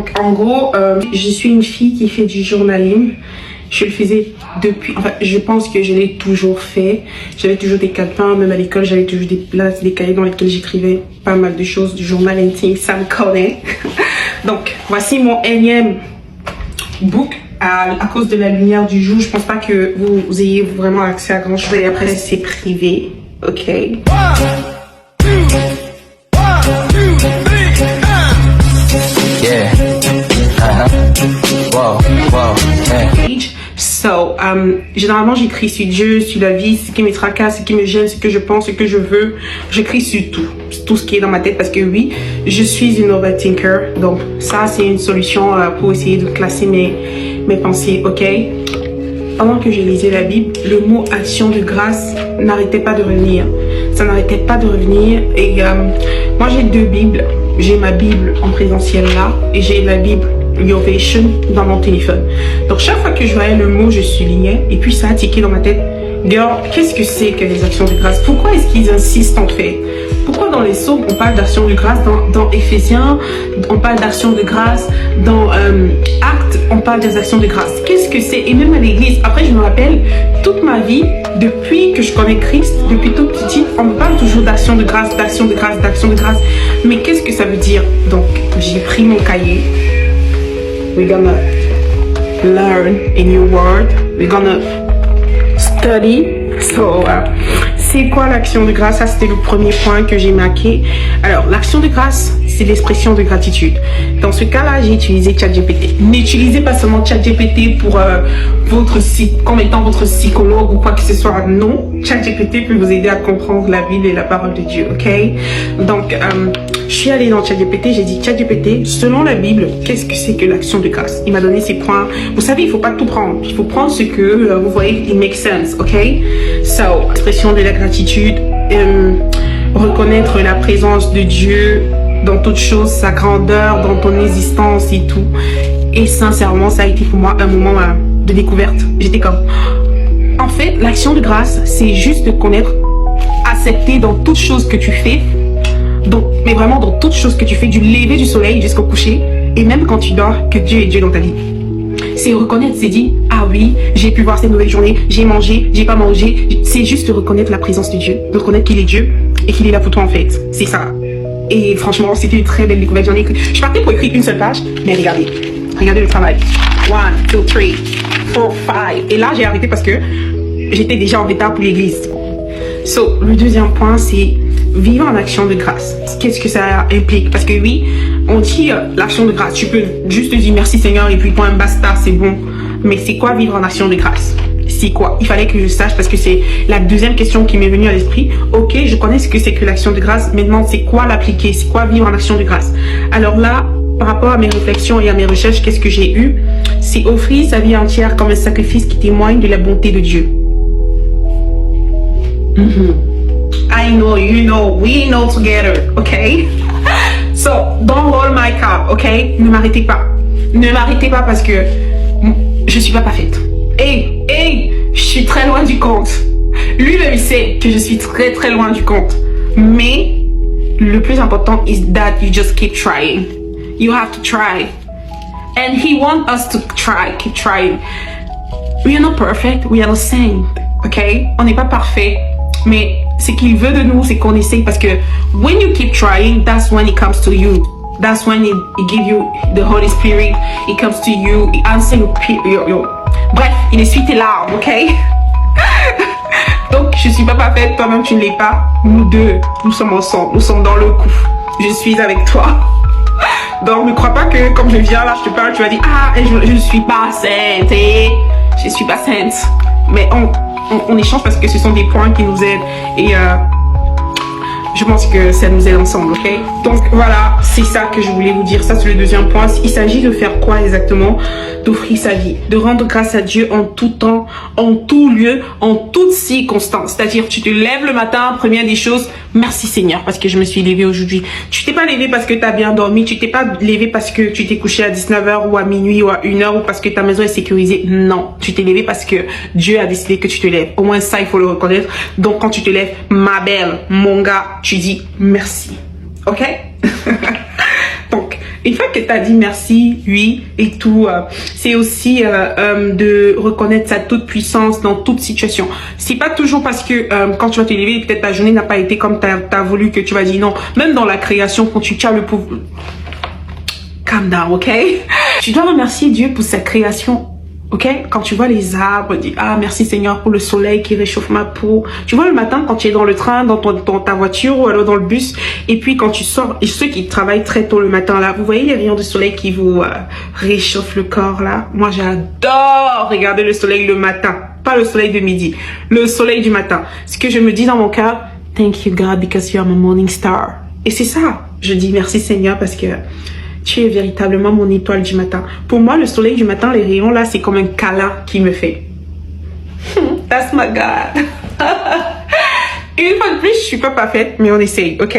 Donc en gros, je suis une fille qui fait du journaling. Je le faisais depuis, enfin je pense que je l'ai toujours fait. J'avais toujours des calepins, même à l'école j'avais toujours des cahiers dans lesquels j'écrivais pas mal de choses, du journaling, ça me connaît. Donc voici mon énième book. À cause de la lumière du jour, je pense pas que vous ayez vraiment accès à grand chose et après c'est privé, ok? Yeah. Wow, hey. So, généralement j'écris sur Dieu, sur la vie, ce qui me tracasse, ce qui me gêne, ce que je pense, ce que je veux. J'écris sur tout ce qui est dans ma tête parce que oui, je suis une overthinker. Donc ça c'est une solution pour essayer de classer mes pensées, ok? Pendant que je lisais la Bible, le mot action de grâce n'arrêtait pas de revenir. Ça n'arrêtait pas de revenir et moi j'ai deux Bibles. J'ai ma Bible en présentiel là et j'ai la Bible Yovision dans mon téléphone. Donc chaque fois que je voyais le mot, je soulignais et puis ça a tiqué dans ma tête. Girl, qu'est-ce que c'est que les actions de grâce? Pourquoi est-ce qu'ils insistent en fait? Pourquoi dans les psaumes on parle d'action de grâce, dans Éphésiens on parle d'action de grâce, dans Actes on parle des actions de grâce? Qu'est-ce que c'est? Et même à l'église, après je me rappelle, toute ma vie, depuis que je connais Christ, depuis toute petite, on me parle toujours d'action de grâce, d'action de grâce, d'action de grâce. Mais qu'est-ce que ça veut dire? Donc j'ai pris mon cahier. We're gonna learn a new word. We're gonna study. So, c'est quoi l'action de grâce? Ça, c'était le premier point que j'ai marqué. Alors, l'action de grâce, c'est l'expression de gratitude. Dans ce cas-là, j'ai utilisé ChatGPT. N'utilisez pas seulement ChatGPT pour comme étant votre psychologue ou quoi que ce soit. Non, ChatGPT peut vous aider à comprendre la Bible et la parole de Dieu, ok? Donc, je suis allée dans ChatGPT, j'ai dit ChatGPT, selon la Bible, qu'est-ce que c'est que l'action de grâce? Il m'a donné ses points. Vous savez, il faut pas tout prendre. Il faut prendre ce que vous voyez, it makes sense, ok? So, expression de la gratitude, reconnaître la présence de Dieu dans toute chose, sa grandeur, dans ton existence et tout. Et sincèrement, ça a été pour moi un moment de découverte. J'étais comme, en fait, l'action de grâce, c'est juste de connaître, accepter dans toute chose que tu fais, donc, mais vraiment dans toute chose que tu fais, du lever du soleil jusqu'au coucher, et même quand tu dors, que Dieu est Dieu dans ta vie. C'est reconnaître, c'est dire, ah oui, j'ai pu voir cette nouvelle journée, j'ai mangé, j'ai pas mangé. C'est juste de reconnaître la présence de Dieu, de reconnaître qu'il est Dieu et qu'il est là pour toi en fait. C'est ça. Et franchement, c'était une très belle découverte. Je partais pour écrire une seule page, mais regardez le travail. 1, 2, 3, 4, 5. Et là, j'ai arrêté parce que j'étais déjà en retard pour l'église. So, le deuxième point, c'est vivre en action de grâce. Qu'est-ce que ça implique? Parce que oui, on dit l'action de grâce. Tu peux juste dire merci Seigneur et puis point, basta, c'est bon. Mais c'est quoi vivre en action de grâce? C'est quoi? Il fallait que je sache parce que c'est la deuxième question qui m'est venue à l'esprit. Ok, je connais ce que c'est que l'action de grâce. Maintenant, c'est quoi l'appliquer? C'est quoi vivre en action de grâce? Alors là, par rapport à mes réflexions et à mes recherches, qu'est-ce que j'ai eu? C'est offrir sa vie entière comme un sacrifice qui témoigne de la bonté de Dieu. I know, you know, we know together, okay? So, don't hold my cup, okay? Ne m'arrêtez pas. Ne m'arrêtez pas parce que je suis pas parfaite. Hey, je suis très loin du compte. Lui-même, il sait que je suis très très loin du compte. Mais, le plus important is that you just keep trying. You have to try. And he wants us to try, keep trying. We are not perfect, we are not saint, okay? On n'est pas parfait. Mais ce qu'il veut de nous, c'est qu'on essaye parce que when you keep trying, that's when it comes to you. That's when it gives you the Holy Spirit. It comes to you. It answers your. Bref, il essuie tes larmes, ok? Donc, je suis pas parfaite, toi-même tu ne l'es pas. Nous deux, nous sommes ensemble, nous sommes dans le coup. Je suis avec toi. Donc, ne crois pas que comme je viens là, je te parle, tu vas dire ah, je ne suis pas sainte, je suis pas sainte. Mais on échange parce que ce sont des points qui nous aident et je pense que ça nous aide ensemble, ok? Donc voilà, c'est ça que je voulais vous dire. Ça, c'est le deuxième point. Il s'agit de faire quoi exactement? D'offrir sa vie, de rendre grâce à Dieu en tout temps, en tout lieu, en toutes circonstances. C'est-à-dire, tu te lèves le matin, première des choses, merci Seigneur parce que je me suis levée aujourd'hui. Tu t'es pas levé parce que tu as bien dormi, tu t'es pas levé parce que tu t'es couché à 19h ou à minuit ou à 1h ou parce que ta maison est sécurisée. Non, tu t'es levé parce que Dieu a décidé que tu te lèves. Au moins ça, il faut le reconnaître. Donc quand tu te lèves, ma belle, mon gars, tu dis merci. Ok? Donc, une fois que tu as dit merci, oui, et tout, c'est aussi de reconnaître sa toute puissance dans toute situation. C'est pas toujours parce que quand tu vas te lever, peut-être ta journée n'a pas été comme tu as voulu que tu vas dire non. Même dans la création, quand tu as le pouvoir... Calm down, ok? Tu dois remercier Dieu pour sa création. Ok, quand tu vois les arbres, dis ah merci Seigneur pour le soleil qui réchauffe ma peau. Tu vois le matin quand tu es dans le train, dans ta voiture ou alors dans le bus, et puis quand tu sors, et ceux qui travaillent très tôt le matin là, vous voyez les rayons de soleil qui vous réchauffent le corps là. Moi j'adore regarder le soleil le matin, pas le soleil de midi, le soleil du matin. Ce que je me dis dans mon cœur, thank you God because you are my morning star. Et c'est ça, je dis merci Seigneur parce que tu es véritablement mon étoile du matin. Pour moi, le soleil du matin, les rayons là, c'est comme un câlin qui me fait. That's my God. Une fois de plus, je suis pas parfaite, mais on essaye, ok?